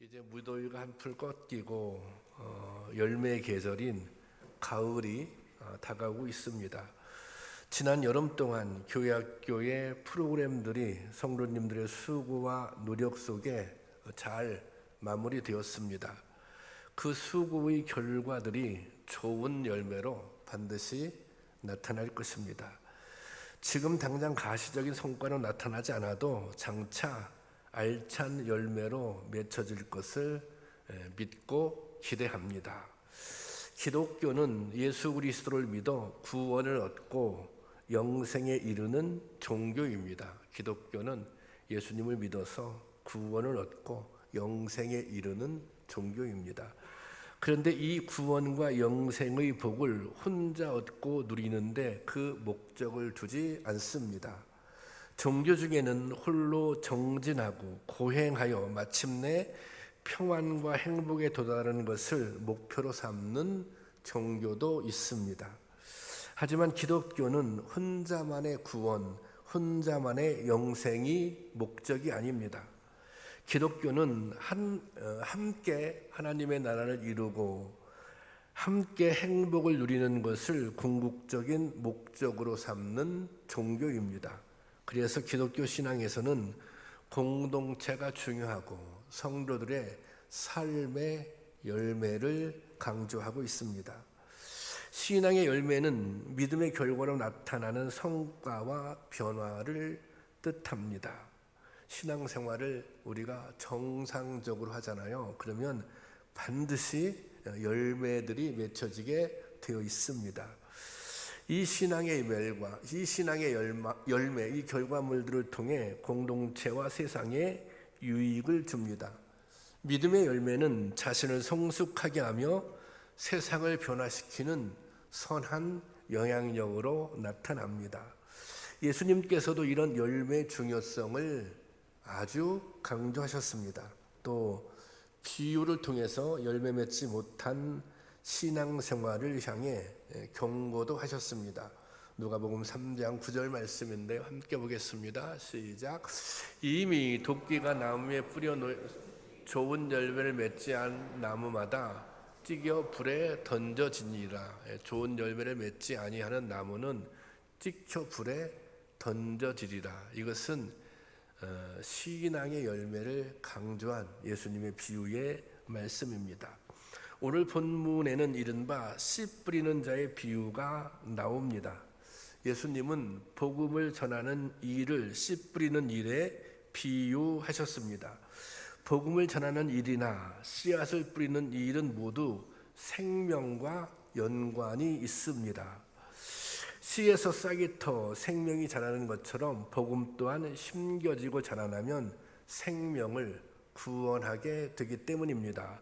이제 무더위가 한풀 꺾이고 열매의 계절인 가을이 다가오고 있습니다. 지난 여름 동안 교회 학교의 프로그램들이 성도님들의 수고와 노력 속에 잘 마무리되었습니다. 그 수고의 결과들이 좋은 열매로 반드시 나타날 것입니다. 지금 당장 가시적인 성과는 나타나지 않아도 장차 알찬 열매로 맺혀질 것을 믿고 기대합니다. 기독교는 예수 그리스도를 믿어 구원을 얻고 영생에 이르는 종교입니다. 기독교는 예수님을 믿어서 구원을 얻고 영생에 이르는 종교입니다. 그런데 이 구원과 영생의 복을 혼자 얻고 누리는데 그 목적을 두지 않습니다. 종교 중에는 홀로 정진하고 고행하여 마침내 평안과 행복에 도달하는 것을 목표로 삼는 종교도 있습니다. 하지만 기독교는 혼자만의 구원, 혼자만의 영생이 목적이 아닙니다. 기독교는 함께 하나님의 나라를 이루고 함께 행복을 누리는 것을 궁극적인 목적으로 삼는 종교입니다. 그래서 기독교 신앙에서는 공동체가 중요하고 성도들의 삶의 열매를 강조하고 있습니다. 신앙의 열매는 믿음의 결과로 나타나는 성과와 변화를 뜻합니다. 신앙생활을 우리가 정상적으로 하잖아요. 그러면 반드시 열매들이 맺혀지게 되어 있습니다. 이 신앙의 열매, 이 결과물들을 통해 공동체와 세상에 유익을 줍니다. 믿음의 열매는 자신을 성숙하게 하며 세상을 변화시키는 선한 영향력으로 나타납니다. 예수님께서도 이런 열매의 중요성을 아주 강조하셨습니다. 또 비유를 통해서 열매 맺지 못한 신앙생활을 향해 경고도 하셨습니다. 누가복음 3장 9절 말씀인데요. 함께 보겠습니다. 시작. 이미 도끼가 나무에 뿌려 좋은 열매를 맺지 않은 나무마다 찢겨 불에 던져지니라. 좋은 열매를 맺지 아니하는 나무는 찢겨 불에 던져지리라. 이것은 신앙의 열매를 강조한 예수님의 비유의 말씀입니다. 오늘 본문에는 이른바 씨 뿌리는 자의 비유가 나옵니다. 예수님은 복음을 전하는 일을 씨 뿌리는 일에 비유하셨습니다. 복음을 전하는 일이나 씨앗을 뿌리는 일은 모두 생명과 연관이 있습니다. 씨에서 싹이 터 생명이 자라는 것처럼 복음 또한 심겨지고 자라나면 생명을 구원하게 되기 때문입니다.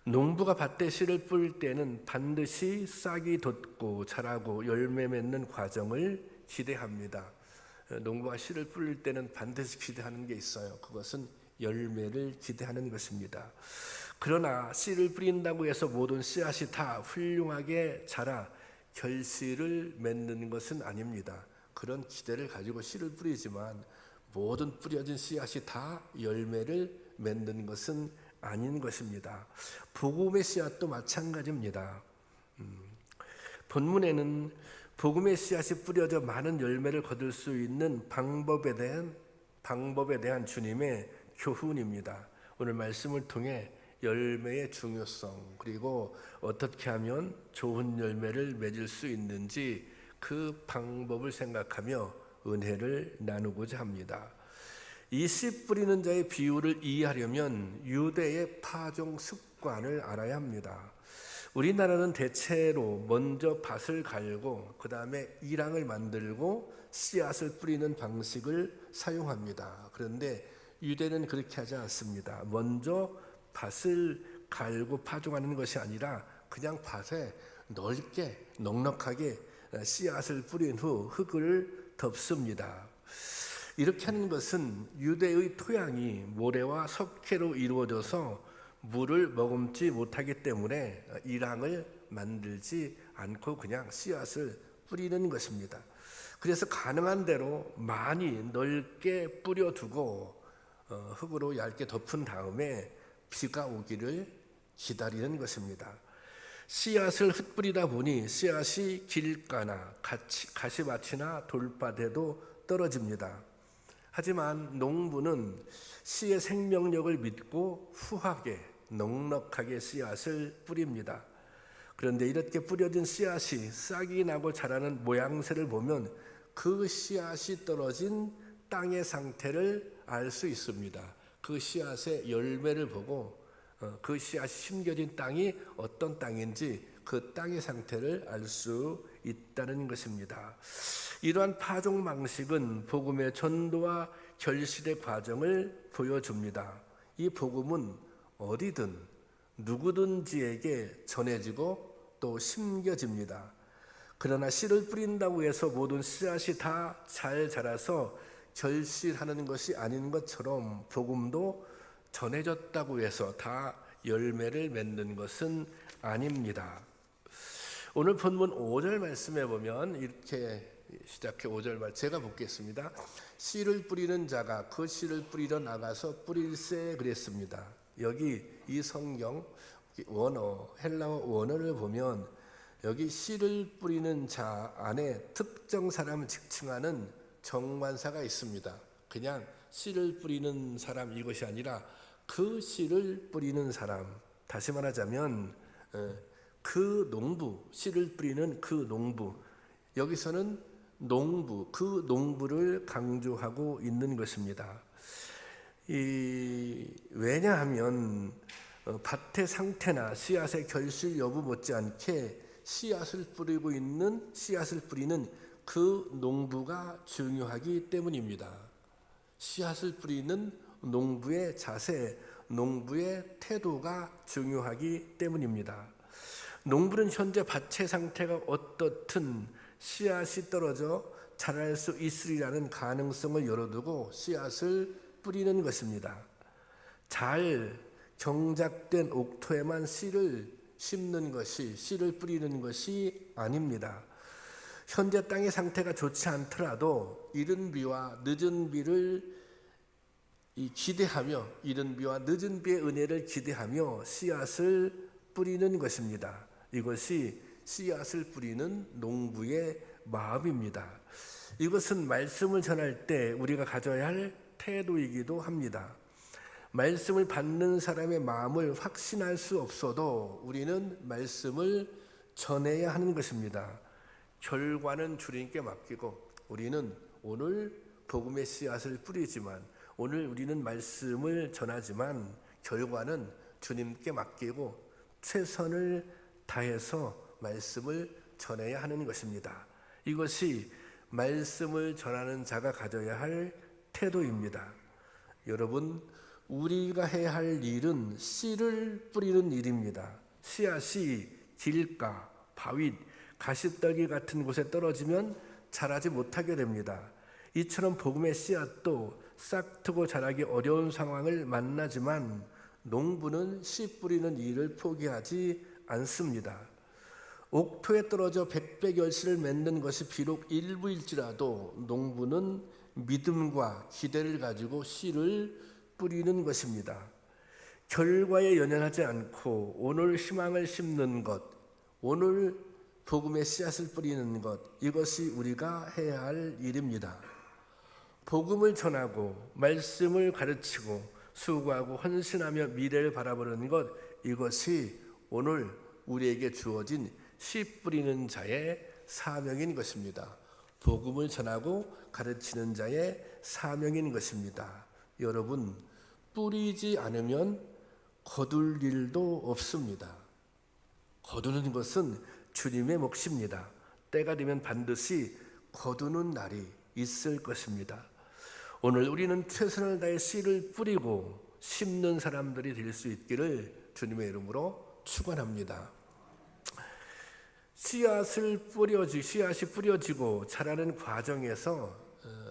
농부가 밭에 씨를 뿌릴 때는 반드시 싹이 돋고 자라고 열매 맺는 과정을 기대합니다. 농부가 씨를 뿌릴 때는 반드시 기대하는 게 있어요. 그것은 열매를 기대하는 것입니다. 그러나 씨를 뿌린다고 해서 모든 씨앗이 다 훌륭하게 자라 결실을 맺는 것은 아닙니다. 그런 기대를 가지고 씨를 뿌리지만 모든 뿌려진 씨앗이 다 열매를 맺는 것은 아닌 것입니다. 복음의 씨앗도 마찬가지입니다. 본문에는 복음의 씨앗이 뿌려져 많은 열매를 거둘 수 있는 방법에 대한 주님의 교훈입니다. 오늘 말씀을 통해 열매의 중요성, 그리고 어떻게 하면 좋은 열매를 맺을 수 있는지 그 방법을 생각하며 은혜를 나누고자 합니다. 이 씨 뿌리는 자의 비유를 이해하려면 유대의 파종 습관을 알아야 합니다. 우리나라는 대체로 먼저 밭을 갈고 그 다음에 이랑을 만들고 씨앗을 뿌리는 방식을 사용합니다. 그런데 유대는 그렇게 하지 않습니다. 먼저 밭을 갈고 파종하는 것이 아니라 그냥 밭에 넓게 넉넉하게 씨앗을 뿌린 후 흙을 덮습니다. 이렇게 하는 것은 유대의 토양이 모래와 석회로 이루어져서 물을 머금지 못하기 때문에 이랑을 만들지 않고 그냥 씨앗을 뿌리는 것입니다. 그래서 가능한 대로 많이 넓게 뿌려두고 흙으로 얇게 덮은 다음에 비가 오기를 기다리는 것입니다. 씨앗을 흩뿌리다 보니 씨앗이 길가나 가시밭이나 돌밭에도 떨어집니다. 하지만 농부는 씨의 생명력을 믿고 후하게 넉넉하게 씨앗을 뿌립니다. 그런데 이렇게 뿌려진 씨앗이 싹이 나고 자라는 모양새를 보면 그 씨앗이 떨어진 땅의 상태를 알 수 있습니다. 그 씨앗의 열매를 보고 그 씨앗이 심겨진 땅이 어떤 땅인지 그 땅의 상태를 알 수 있다는 것입니다. 이러한 파종 방식은 복음의 전도와 결실의 과정을 보여줍니다. 이 복음은 어디든 누구든지에게 전해지고 또 심겨집니다. 그러나 씨를 뿌린다고 해서 모든 씨앗이 다 잘 자라서 결실하는 것이 아닌 것처럼 복음도 전해졌다고 해서 다 열매를 맺는 것은 아닙니다. 오늘 본문 5절 말씀에 보면 이렇게 시작해 5절 말 제가 보겠습니다. 씨를 뿌리는 자가 그 씨를 뿌리러 나가서 뿌릴세 그랬습니다. 여기 이 성경 원어 헬라어 원어를 보면 여기 씨를 뿌리는 자 안에 특정 사람을 지칭하는 정관사가 있습니다. 그냥 씨를 뿌리는 사람 이것이 아니라 그 씨를 뿌리는 사람, 다시 말하자면 그 농부, 씨를 뿌리는 그 농부, 여기서는 농부, 그 농부를 강조하고 있는 것입니다. 왜냐하면 밭의 상태나 씨앗의 결실 여부 못지않게 씨앗을 뿌리는 그 농부가 중요하기 때문입니다. 씨앗을 뿌리는 농부의 자세, 농부의 태도가 중요하기 때문입니다. 농부는 현재 밭의 상태가 어떻든 씨앗이 떨어져 자랄 수 있으리라는 가능성을 열어두고 씨앗을 뿌리는 것입니다. 잘 경작된 옥토에만 씨를 심는 것이, 씨를 뿌리는 것이 아닙니다. 현재 땅의 상태가 좋지 않더라도 이른 비와 늦은 비를 기대하며, 이른 비와 늦은 비의 은혜를 기대하며 씨앗을 뿌리는 것입니다. 이것이 씨앗을 뿌리는 농부의 마음입니다. 이것은 말씀을 전할 때 우리가 가져야 할 태도이기도 합니다. 말씀을 받는 사람의 마음을 확신할 수 없어도 우리는 말씀을 전해야 하는 것입니다. 결과는 주님께 맡기고 우리는 오늘 복음의 씨앗을 뿌리지만, 오늘 우리는 말씀을 전하지만 결과는 주님께 맡기고 최선을 다해서 말씀을 전해야 하는 것입니다. 이것이 말씀을 전하는 자가 가져야 할 태도입니다. 여러분, 우리가 해야 할 일은 씨를 뿌리는 일입니다. 씨앗이 길가, 바윗, 가시떨기 같은 곳에 떨어지면 자라지 못하게 됩니다. 이처럼 복음의 씨앗도 싹트고 자라기 어려운 상황을 만나지만 농부는 씨 뿌리는 일을 포기하지 않습니다. 옥토에 떨어져 백배 결실을 맺는 것이 비록 일부일지라도 농부는 믿음과 기대를 가지고 씨를 뿌리는 것입니다. 결과에 연연하지 않고 오늘 희망을 심는 것, 오늘 복음의 씨앗을 뿌리는 것, 이것이 우리가 해야 할 일입니다. 복음을 전하고 말씀을 가르치고 수고하고 헌신하며 미래를 바라보는 것, 이것이 오늘 우리에게 주어진 씨 뿌리는 자의 사명인 것입니다. 복음을 전하고 가르치는 자의 사명인 것입니다. 여러분, 뿌리지 않으면 거둘 일도 없습니다. 거두는 것은 주님의 몫입니다. 때가 되면 반드시 거두는 날이 있을 것입니다. 오늘 우리는 최선을 다해 씨를 뿌리고 심는 사람들이 될 수 있기를 주님의 이름으로 축원합니다. 씨앗이 뿌려지고 자라는 과정에서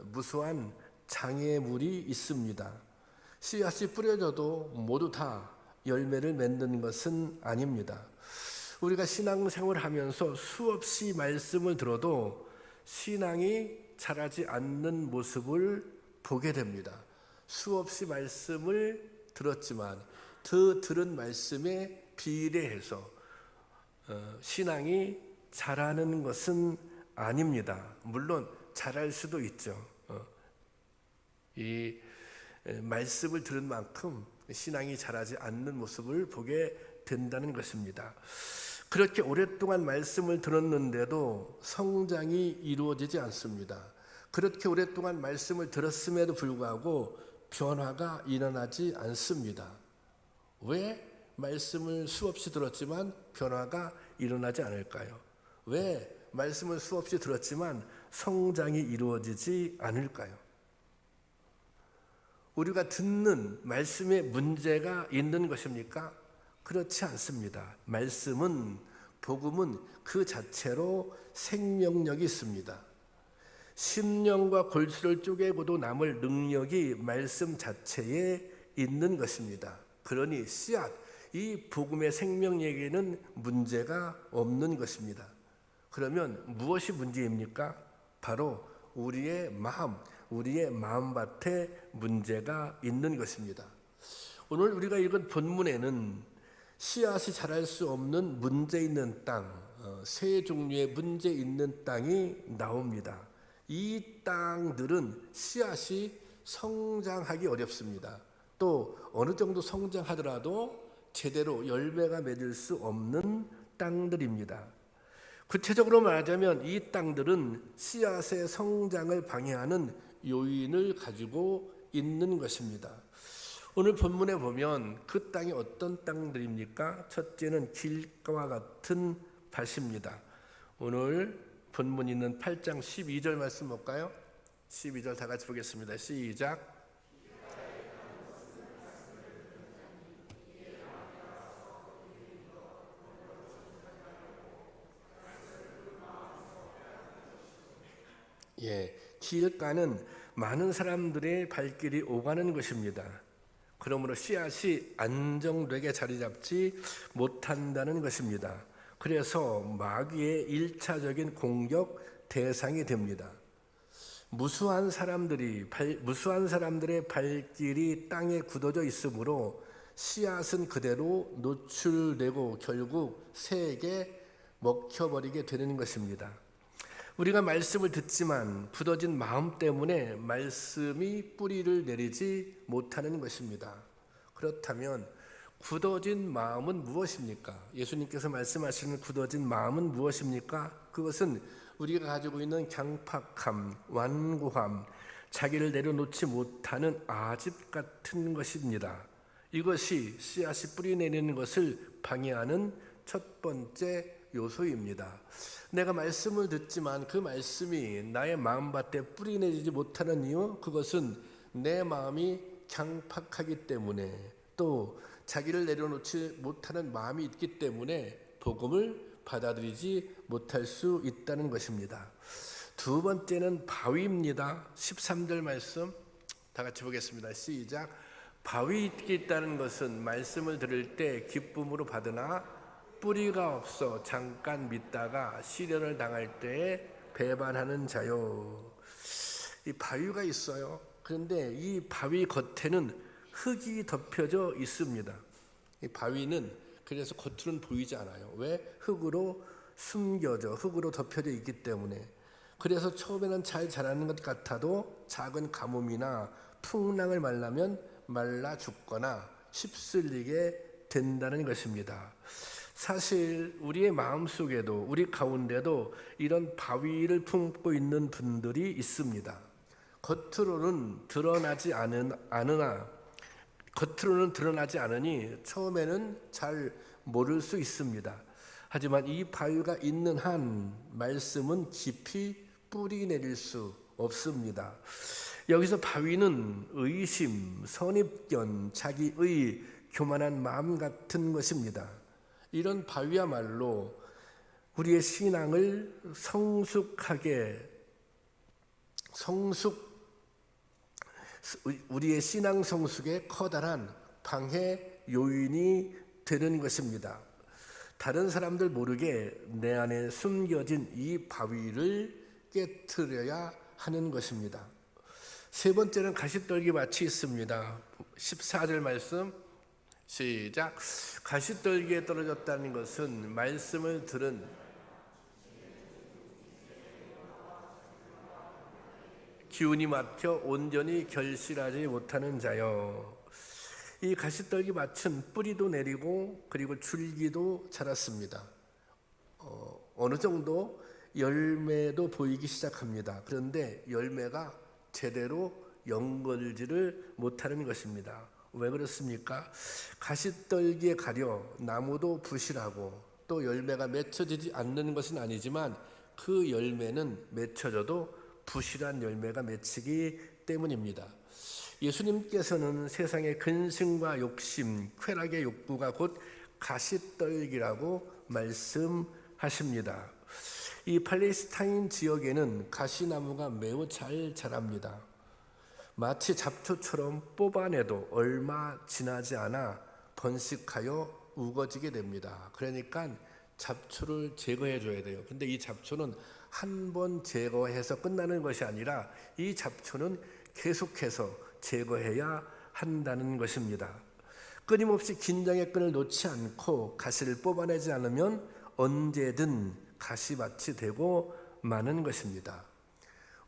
무수한 장애물이 있습니다. 씨앗이 뿌려져도 모두 다 열매를 맺는 것은 아닙니다. 우리가 신앙생활을 하면서 수없이 말씀을 들어도 신앙이 자라지 않는 모습을 보게 됩니다. 수없이 말씀을 들었지만 더 들은 말씀에 비례해서 신앙이 자라는 것은 아닙니다. 물론 자랄 수도 있죠. 이 말씀을 들은 만큼 신앙이 자라지 않는 모습을 보게 된다는 것입니다. 그렇게 오랫동안 말씀을 들었는데도 성장이 이루어지지 않습니다. 그렇게 오랫동안 말씀을 들었음에도 불구하고 변화가 일어나지 않습니다. 왜 말씀을 수없이 들었지만 변화가 일어나지 않을까요? 왜 말씀을 수없이 들었지만 성장이 이루어지지 않을까요? 우리가 듣는 말씀에 문제가 있는 것입니까? 그렇지 않습니다. 말씀은, 복음은 그 자체로 생명력이 있습니다. 심령과 골수를 쪼개고도 남을 능력이 말씀 자체에 있는 것입니다. 그러니 씨앗, 이 복음의 생명력에는 문제가 없는 것입니다. 그러면 무엇이 문제입니까? 바로 우리의 마음밭에 문제가 있는 것입니다. 오늘 우리가 읽은 본문에는 씨앗이 자랄 수 없는 문제 있는 땅, 세 종류의 문제 있는 땅이 나옵니다. 이 땅들은 씨앗이 성장하기 어렵습니다. 또 어느 정도 성장하더라도 제대로 열매가 맺을 수 없는 땅들입니다. 구체적으로 말하자면 이 땅들은 씨앗의 성장을 방해하는 요인을 가지고 있는 것입니다. 오늘 본문에 보면 그 땅이 어떤 땅들입니까? 첫째는 길가와 같은 밭입니다. 오늘 본문 있는 8장 12절 말씀 볼까요? 12절 다 같이 보겠습니다. 시작. 길가는 많은 사람들의 발길이 오가는 것입니다. 그러므로 씨앗이 안정되게 자리 잡지 못한다는 것입니다. 그래서 마귀의 1차적인 공격 대상이 됩니다. 무수한 사람들의 발길이 땅에 굳어져 있으므로 씨앗은 그대로 노출되고 결국 새에게 먹혀버리게 되는 것입니다. 우리가 말씀을 듣지만 굳어진 마음 때문에 말씀이 뿌리를 내리지 못하는 것입니다. 그렇다면 굳어진 마음은 무엇입니까? 예수님께서 말씀하시는 굳어진 마음은 무엇입니까? 그것은 우리가 가지고 있는 강팍함, 완고함, 자기를 내려놓지 못하는 아집 같은 것입니다. 이것이 씨앗이 뿌리 내리는 것을 방해하는 첫 번째 요소입니다. 내가 말씀을 듣지만 그 말씀이 나의 마음밭에 뿌리 내리지 못하는 이유, 그것은 내 마음이 강팍하기 때문에, 또 자기를 내려놓지 못하는 마음이 있기 때문에 복음을 받아들이지 못할 수 있다는 것입니다. 두 번째는 바위입니다. 13절 말씀 다 같이 보겠습니다. 시작. 바위 있다는 것은 말씀을 들을 때 기쁨으로 받으나 뿌리가 없어 잠깐 믿다가 시련을 당할 때에 배반하는 자요. 이 바위가 있어요. 그런데 이 바위 겉에는 흙이 덮여져 있습니다. 이 바위는 그래서 겉으로는 보이지 않아요. 왜? 흙으로 숨겨져, 흙으로 덮여져 있기 때문에. 그래서 처음에는 잘 자라는 것 같아도 작은 가뭄이나 풍랑을 만나면 말라 죽거나 휩쓸리게 된다는 것입니다. 사실 우리의 마음속에도, 우리 가운데도 이런 바위를 품고 있는 분들이 있습니다. 겉으로는 드러나지 않으니 처음에는 잘 모를 수 있습니다. 하지만 이 바위가 있는 한 말씀은 깊이 뿌리 내릴 수 없습니다. 여기서 바위는 의심, 선입견, 자기의 교만한 마음 같은 것입니다. 이런 바위야말로 우리의 신앙을 우리의 신앙 성숙에 커다란 방해 요인이 되는 것입니다. 다른 사람들 모르게 내 안에 숨겨진 이 바위를 깨트려야 하는 것입니다. 세 번째는 가시떨기 밭이 있습니다. 14절 말씀 시작. 가시떨기에 떨어졌다는 것은 말씀을 들은 기운이 막혀 온전히 결실하지 못하는 자요. 이 가시떨기 밭은 뿌리도 내리고 그리고 줄기도 자랐습니다. 어느 정도 열매도 보이기 시작합니다. 그런데 열매가 제대로 연결지를 못하는 것입니다. 왜 그렇습니까? 가시떨기에 가려 나무도 부실하고 또 열매가 맺혀지지 않는 것은 아니지만 그 열매는 맺혀져도 부실한 열매가 맺히기 때문입니다. 예수님께서는 세상의 근심과 욕심, 쾌락의 욕구가 곧 가시떨기라고 말씀하십니다. 이 팔레스타인 지역에는 가시나무가 매우 잘 자랍니다. 마치 잡초처럼 뽑아내도 얼마 지나지 않아 번식하여 우거지게 됩니다. 그러니까 잡초를 제거해 줘야 돼요. 근데 이 잡초는 한 번 제거해서 끝나는 것이 아니라 이 잡초는 계속해서 제거해야 한다는 것입니다. 끊임없이 긴장의 끈을 놓지 않고 가시를 뽑아내지 않으면 언제든 가시밭이 되고 마는 것입니다.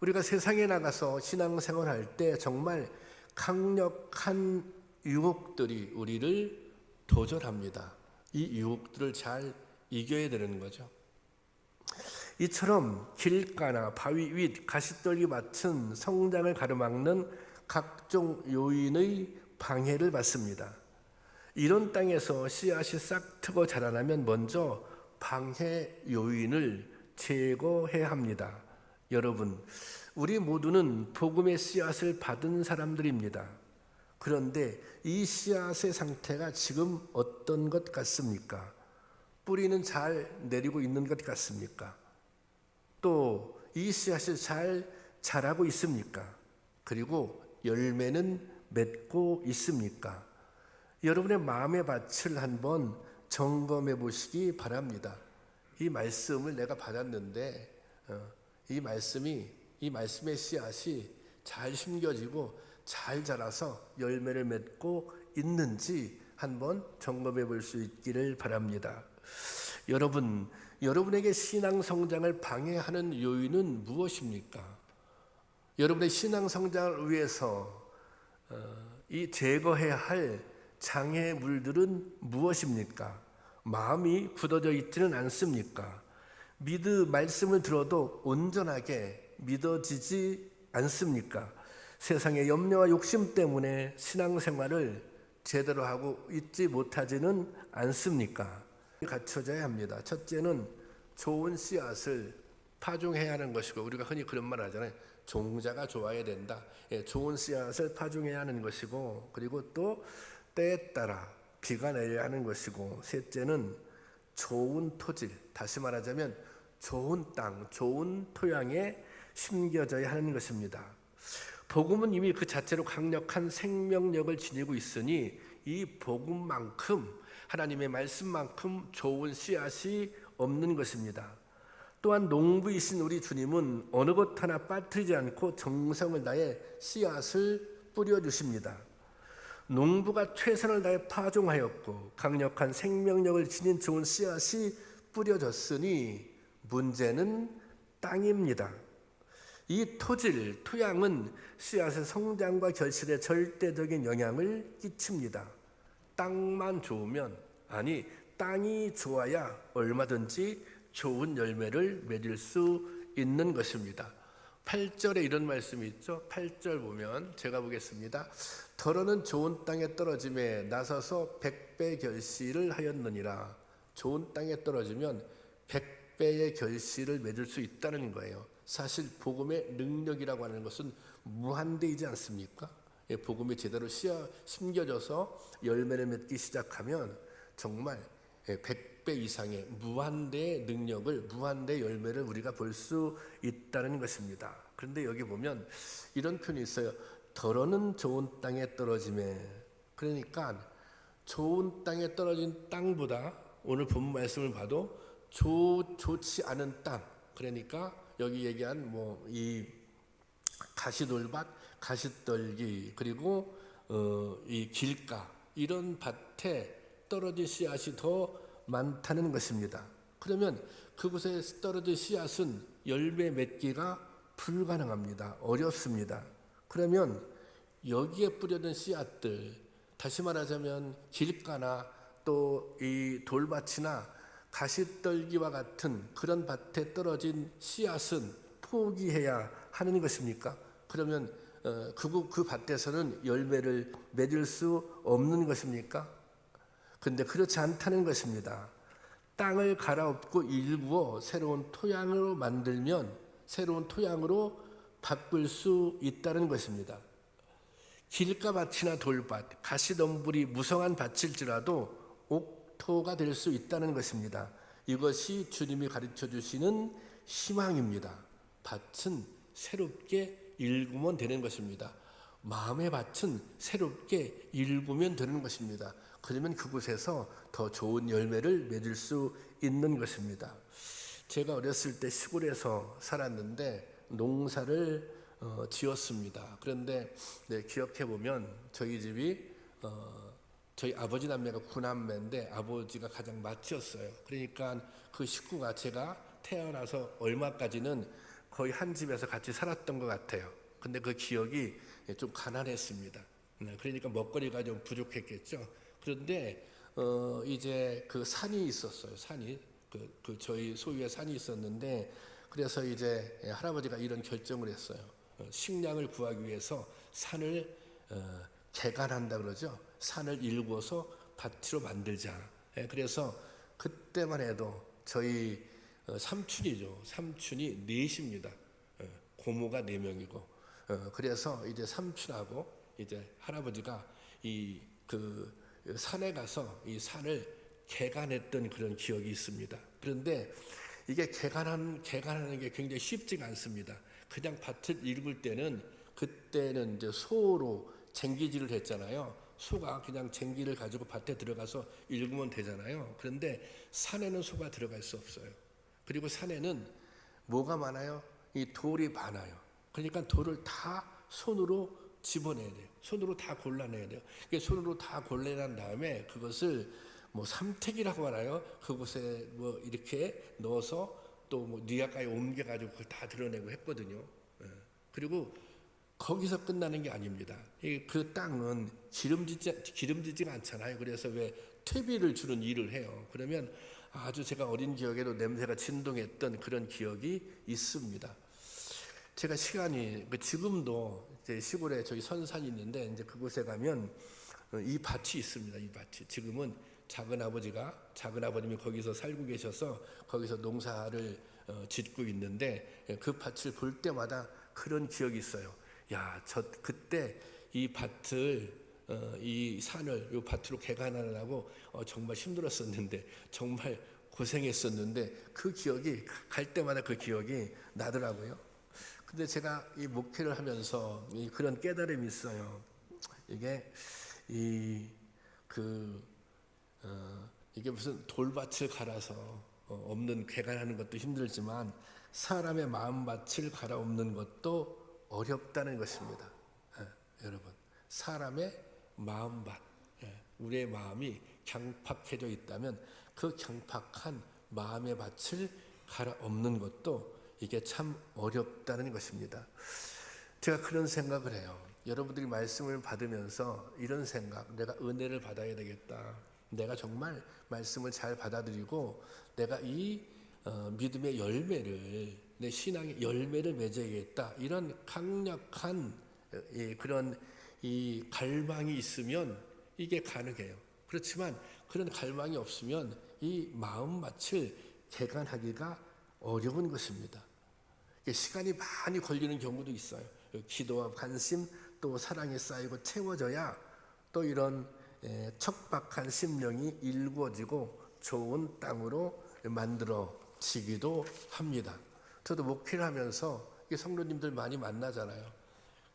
우리가 세상에 나가서 신앙생활할 때 정말 강력한 유혹들이 우리를 도전합니다. 이 유혹들을 잘 이겨야 되는 거죠. 이처럼 길가나 바위 윗 가시떨기 밭은 성장을 가로막는 각종 요인의 방해를 받습니다. 이런 땅에서 씨앗이 싹 트고 자라나면 먼저 방해 요인을 제거해야 합니다. 여러분, 우리 모두는 복음의 씨앗을 받은 사람들입니다. 그런데 이 씨앗의 상태가 지금 어떤 것 같습니까? 뿌리는 잘 내리고 있는 것 같습니까? 또 이 씨앗이 잘 자라고 있습니까? 그리고 열매는 맺고 있습니까? 여러분의 마음의 밭을 한번 점검해 보시기 바랍니다. 이 말씀을 내가 받았는데 이 말씀의 씨앗이 잘 심겨지고 잘 자라서 열매를 맺고 있는지 한번 점검해 볼 수 있기를 바랍니다. 여러분에게 신앙 성장을 방해하는 요인은 무엇입니까? 여러분의 신앙 성장을 위해서 이 제거해야 할 장애물들은 무엇입니까? 마음이 굳어져 있지는 않습니까? 말씀을 들어도 온전하게 믿어지지 않습니까? 세상의 염려와 욕심 때문에 신앙생활을 제대로 하고 있지 못하지는 않습니까? 갖춰져야 합니다. 첫째는 좋은 씨앗을 파종해야 하는 것이고, 우리가 흔히 그런 말 하잖아요. 종자가 좋아야 된다. 좋은 씨앗을 파종해야 하는 것이고, 그리고 또 때에 따라 비가 내려야 하는 것이고, 셋째는 좋은 토질, 다시 말하자면 좋은 땅, 좋은 토양에 심겨져야 하는 것입니다. 복음은 이미 그 자체로 강력한 생명력을 지니고 있으니 이 복음만큼, 하나님의 말씀만큼 좋은 씨앗이 없는 것입니다. 또한 농부이신 우리 주님은 어느 것 하나 빠뜨리지 않고 정성을 다해 씨앗을 뿌려주십니다. 농부가 최선을 다해 파종하였고 강력한 생명력을 지닌 좋은 씨앗이 뿌려졌으니 문제는 땅입니다. 이 토질, 토양은 씨앗의 성장과 결실에 절대적인 영향을 끼칩니다. 땅만 좋으면, 땅이 좋아야 얼마든지 좋은 열매를 맺을 수 있는 것입니다. 8절에 이런 말씀이 있죠. 8절 보면 제가 보겠습니다. 더러는 좋은 땅에 떨어짐에 나서서 100배 결실을 하였느니라. 좋은 땅에 떨어지면 100배의 결실을 맺을 수 있다는 거예요. 사실 복음의 능력이라고 하는 것은 무한대이지 않습니까? 복음이 제대로 심겨져서 열매를 맺기 시작하면 정말 100배 이상의 무한대의 능력을, 무한대의 열매를 우리가 볼 수 있다는 것입니다. 그런데 여기 보면 이런 표현이 있어요. 더러는 좋은 땅에 떨어짐에. 그러니까 좋은 땅에 떨어진 땅보다 오늘 본문 말씀을 봐도 좋지 않은 땅, 그러니까 여기 얘기한 이 가시돌밭, 가시떨기, 그리고 이 길가, 이런 밭에 떨어진 씨앗이 더 많다는 것입니다. 그러면 그곳에 떨어진 씨앗은 열매 맺기가 불가능합니다. 어렵습니다. 그러면 여기에 뿌려진 씨앗들, 다시 말하자면 길가나 또 이 돌밭이나 가시떨기와 같은 그런 밭에 떨어진 씨앗은 포기해야 하는 것입니까? 그러면 그 밭에서는 열매를 맺을 수 없는 것입니까? 근데 그렇지 않다는 것입니다. 땅을 갈아엎고 일구어 새로운 토양으로 만들면 새로운 토양으로 바꿀 수 있다는 것입니다. 길가밭이나 돌밭, 가시덤불이 무성한 밭일지라도 옥토가 될 수 있다는 것입니다. 이것이 주님이 가르쳐 주시는 희망입니다. 밭은 새롭게 일구면 되는 것입니다. 마음의 밭은 새롭게 일구면 되는 것입니다. 그러면 그곳에서 더 좋은 열매를 맺을 수 있는 것입니다. 제가 어렸을 때 시골에서 살았는데 농사를 지었습니다. 그런데 기억해 보면 저희 집이 저희 아버지 남매가 9남매인데 아버지가 가장 맏이었어요. 그러니까 그 식구가 제가 태어나서 얼마까지는 거의 한 집에서 같이 살았던 것 같아요. 근데 그 기억이 좀 가난했습니다. 그러니까 먹거리가 좀 부족했겠죠. 그런데 이제 그 산이 있었어요. 산이 그 저희 소유의 산이 있었는데 그래서 이제 할아버지가 이런 결정을 했어요. 식량을 구하기 위해서 산을 개간한다 그러죠. 산을 일구어서 밭으로 만들자. 그래서 그때만 해도 저희 삼촌이죠. 삼촌이 넷입니다. 고모가 4명이고. 그래서 이제 삼촌하고 이제 할아버지가 그 산에 가서 이 산을 개간했던 그런 기억이 있습니다. 그런데 이게 개간하는 게 굉장히 쉽지가 않습니다. 그냥 밭을 일굴 때는 그때는 이제 소로 쟁기질을 했잖아요. 소가 그냥 쟁기를 가지고 밭에 들어가서 일구면 되잖아요. 그런데 산에는 소가 들어갈 수 없어요. 그리고 산에는 뭐가 많아요? 이 돌이 많아요. 그러니까 돌을 다 손으로 집어내야 돼요. 손으로 다 골라내야 돼요. 손으로 다 골라낸 다음에 그것을 뭐 삼택이라고 하나요? 그곳에 뭐 이렇게 넣어서 또 뭐 니아까지 옮겨가지고 그걸 다 드러내고 했거든요. 그리고 거기서 끝나는 게 아닙니다. 그 땅은 기름지지가 않잖아요. 그래서 왜 퇴비를 주는 일을 해요. 그러면 아주 제가 어린 기억에도 냄새가 진동했던 그런 기억이 있습니다. 제가 지금도 이제 시골에 저기 선산이 있는데 이제 그곳에 가면 이 밭이 있습니다. 이 밭이 지금은 작은 아버님이 거기서 살고 계셔서 거기서 농사를 짓고 있는데 그 밭을 볼 때마다 그런 기억이 있어요. 야, 그때 이 밭을 이 산을 이 밭으로 개간하느라고 정말 힘들었었는데 정말 고생했었는데 그 기억이 갈 때마다 그 기억이 나더라고요. 근데 제가 이 목회를 하면서 그런 깨달음이 있어요. 이게 무슨 돌밭을 갈아서 없는 개간하는 것도 힘들지만 사람의 마음밭을 갈아엎는 것도 어렵다는 것입니다. 여러분, 사람의 마음밭, 우리의 마음이 경팍해져 있다면 그 경팍한 마음의 밭을 갈아엎는 것도 이게 참 어렵다는 것입니다. 제가 그런 생각을 해요. 여러분들이 말씀을 받으면서 이런 생각, 내가 은혜를 받아야 되겠다. 내가 정말 말씀을 잘 받아들이고 내가 이 믿음의 열매를, 내 신앙의 열매를 맺어야겠다. 이런 강력한 그런 이 갈망이 있으면 이게 가능해요. 그렇지만 그런 갈망이 없으면 이 마음밭을 개간하기가 어려운 것입니다. 시간이 많이 걸리는 경우도 있어요. 기도와 관심 또 사랑이 쌓이고 채워져야 또 이런 척박한 심령이 일구어지고 좋은 땅으로 만들어지기도 합니다. 저도 목회를 하면서 성도님들 많이 만나잖아요.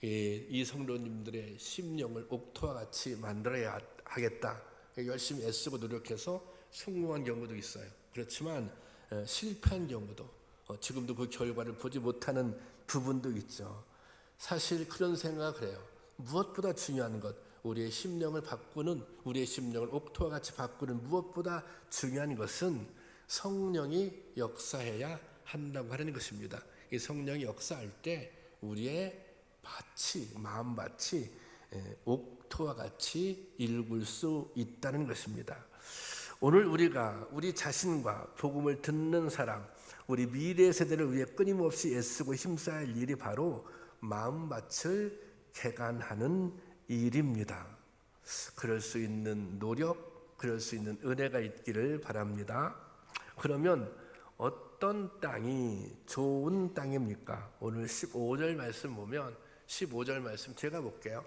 이 성도님들의 심령을 옥토와 같이 만들어야 하겠다. 열심히 애쓰고 노력해서 성공한 경우도 있어요. 그렇지만 실패한 경우도 지금도 그 결과를 보지 못하는 부분도 있죠. 사실 그런 생각을 해요. 무엇보다 중요한 것, 우리의 심령을 바꾸는, 우리의 심령을 옥토와 같이 바꾸는 무엇보다 중요한 것은 성령이 역사해야 한다고 하는 것입니다. 이 성령이 역사할 때 우리의 밭이, 마음밭이 옥토와 같이 일굴 수 있다는 것입니다. 오늘 우리가 우리 자신과 복음을 듣는 사람, 우리 미래 세대를 위해 끊임없이 애쓰고 힘써야 할 일이 바로 마음밭을 개간하는 일입니다. 그럴 수 있는 노력, 그럴 수 있는 은혜가 있기를 바랍니다. 그러면 어떤 땅이 좋은 땅입니까? 오늘 15절 말씀 보면 15절 말씀 제가 볼게요.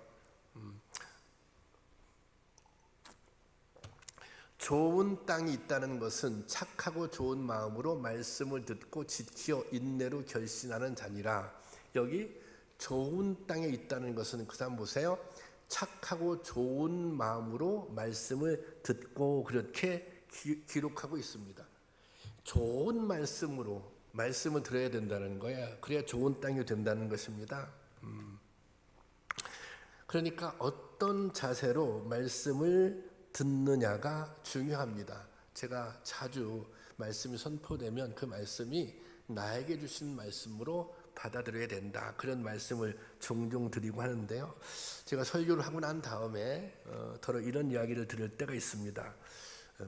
좋은 땅이 있다는 것은 착하고 좋은 마음으로 말씀을 듣고 지키어 인내로 결신하는 자니라. 여기 좋은 땅에 있다는 것은 그 다음 보세요. 착하고 좋은 마음으로 말씀을 듣고 그렇게 기록하고 있습니다. 좋은 말씀으로 말씀을 들어야 된다는 거야. 그래야 좋은 땅이 된다는 것입니다. 그러니까 어떤 자세로 말씀을 듣느냐가 중요합니다. 제가 자주 말씀이 선포되면 그 말씀이 나에게 주신 말씀으로 받아들여야 된다. 그런 말씀을 종종 드리고 하는데요. 제가 설교를 하고 난 다음에 더러 이런 이야기를 들을 때가 있습니다.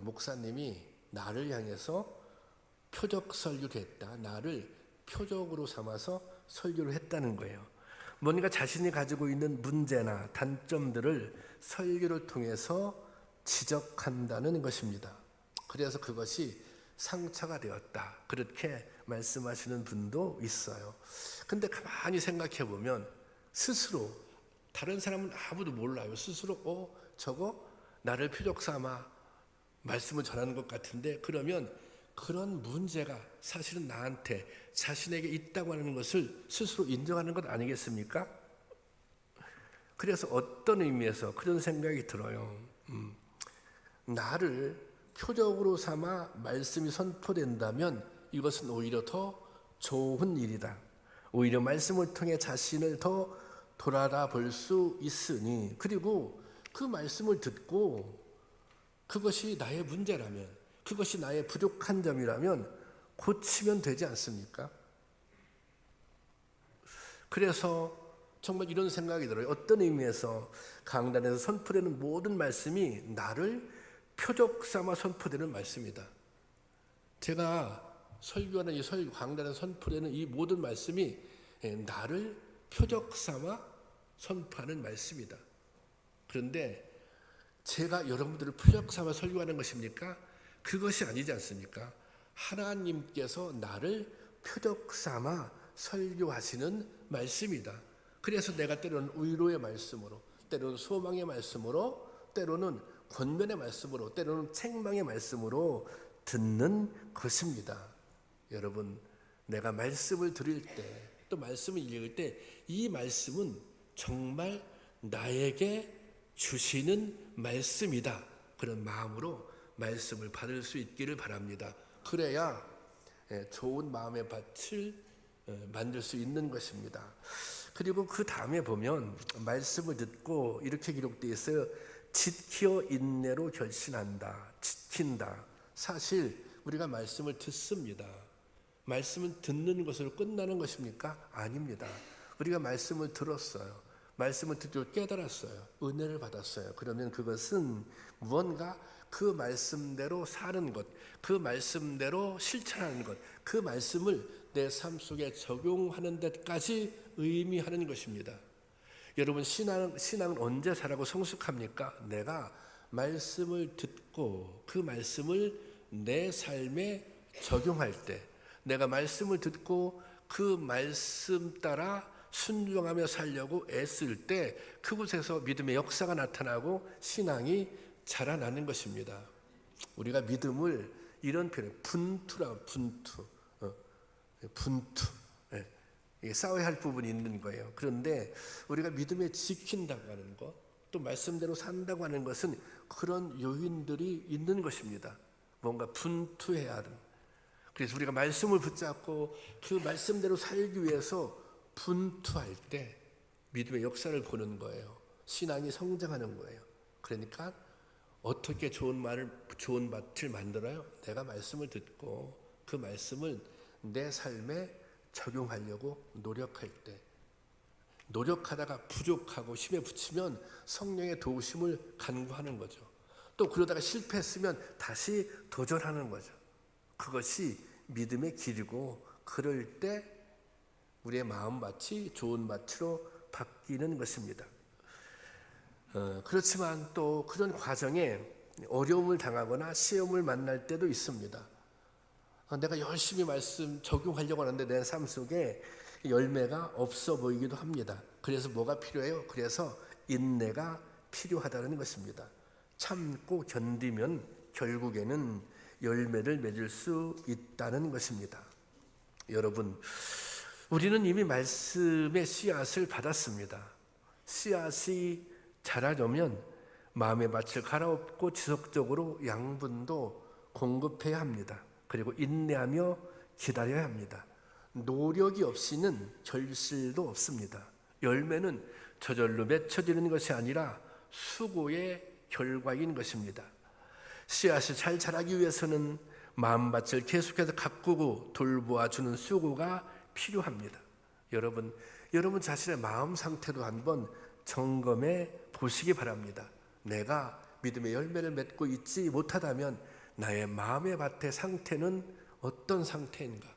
목사님이 나를 향해서 표적 설교를 했다. 나를 표적으로 삼아서 설교를 했다는 거예요. 뭔가 자신이 가지고 있는 문제나 단점들을 설교를 통해서 지적한다는 것입니다. 그래서 그것이 상처가 되었다. 그렇게 말씀하시는 분도 있어요. 근데 가만히 생각해 보면 스스로, 다른 사람은 아무도 몰라요. 스스로 저거 나를 표적 삼아 말씀을 전하는 것 같은데, 그러면 그런 문제가 사실은 나한테, 자신에게 있다고 하는 것을 스스로 인정하는 것 아니겠습니까? 그래서 어떤 의미에서 그런 생각이 들어요. 나를 표적으로 삼아 말씀이 선포된다면 이것은 오히려 더 좋은 일이다. 오히려 말씀을 통해 자신을 더 돌아볼 수 있으니, 그리고 그 말씀을 듣고 그것이 나의 문제라면, 그것이 나의 부족한 점이라면 고치면 되지 않습니까? 그래서 정말 이런 생각이 들어요. 어떤 의미에서 강단에서 선포되는 모든 말씀이 나를 표적 삼아 선포되는 말씀이다. 제가 설교하는 이 강단에서 선포되는 이 모든 말씀이 나를 표적 삼아 선포하는 말씀이다. 그런데 제가 여러분들을 표적 삼아 설교하는 것입니까? 그것이 아니지 않습니까? 하나님께서 나를 표적 삼아 설교하시는 말씀이다. 그래서 내가 때로는 위로의 말씀으로, 때로는 소망의 말씀으로, 때로는 권면의 말씀으로, 때로는 책망의 말씀으로 듣는 것입니다. 여러분, 내가 말씀을 들을 때, 또 말씀을 읽을 때 이 말씀은 정말 나에게 주시는 말씀이다. 그런 마음으로 말씀을 받을 수 있기를 바랍니다. 그래야 좋은 마음의 밭을 만들 수 있는 것입니다. 그리고 그 다음에 보면 말씀을 듣고 이렇게 기록되어 있어요. 지키어 인내로 결신한다. 지킨다. 사실 우리가 말씀을 듣습니다. 말씀을 듣는 것으로 끝나는 것입니까? 아닙니다. 우리가 말씀을 들었어요. 말씀을 듣고 깨달았어요. 은혜를 받았어요. 그러면 그것은 무언가 그 말씀대로 사는 것, 그 말씀대로 실천하는 것, 그 말씀을 내 삶 속에 적용하는 데까지 의미하는 것입니다. 여러분, 신앙은 언제 자라고 성숙합니까? 내가 말씀을 듣고 그 말씀을 내 삶에 적용할 때, 내가 말씀을 듣고 그 말씀 따라 순종하며 살려고 애쓸 때 그곳에서 믿음의 역사가 나타나고 신앙이 자라나는 것입니다. 우리가 믿음을 이런 표현, 분투. 이게 싸워야 할 부분이 있는 거예요. 그런데 우리가 믿음에 지킨다고 하는 것, 또 말씀대로 산다고 하는 것은 그런 요인들이 있는 것입니다. 뭔가 분투해야 하는. 그래서 우리가 말씀을 붙잡고 그 말씀대로 살기 위해서 분투할 때 믿음의 역사를 보는 거예요. 신앙이 성장하는 거예요. 그러니까 어떻게 좋은 밭을 만들어요? 내가 말씀을 듣고 그 말씀을 내 삶에 적용하려고 노력할 때, 노력하다가 부족하고 힘에 부치면 성령의 도우심을 간구하는 거죠. 또 그러다가 실패했으면 다시 도전하는 거죠. 그것이 믿음의 길이고, 그럴 때 우리의 마음밭이 좋은 밭으로 바뀌는 것입니다. 그렇지만 또 그런 과정에 어려움을 당하거나 시험을 만날 때도 있습니다. 내가 열심히 말씀 적용하려고 하는데 내 삶 속에 열매가 없어 보이기도 합니다. 그래서 뭐가 필요해요? 그래서 인내가 필요하다는 것입니다. 참고 견디면 결국에는 열매를 맺을 수 있다는 것입니다. 여러분, 우리는 이미 말씀의 씨앗을 받았습니다. 씨앗이 자라려면 마음의 밭을 갈아엎고 지속적으로 양분도 공급해야 합니다. 그리고 인내하며 기다려야 합니다. 노력이 없이는 결실도 없습니다. 열매는 저절로 맺혀지는 것이 아니라 수고의 결과인 것입니다. 씨앗이 잘 자라기 위해서는 마음밭을 계속해서 가꾸고 돌보아주는 수고가 필요합니다. 여러분 자신의 마음 상태도 한번 점검해 보시기 바랍니다. 내가 믿음의 열매를 맺고 있지 못하다면 나의 마음의 밭의 상태는 어떤 상태인가?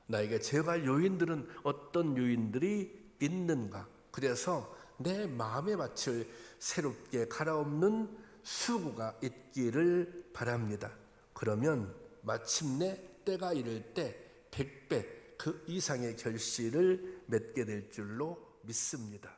나에게 재발 요인들은 어떤 요인들이 있는가? 그래서 내 마음의 밭을 새롭게 갈아엎는 수고가 있기를 바랍니다. 그러면 마침내 때가 이를 때 100배 그 이상의 결실을 맺게 될 줄로 믿습니다.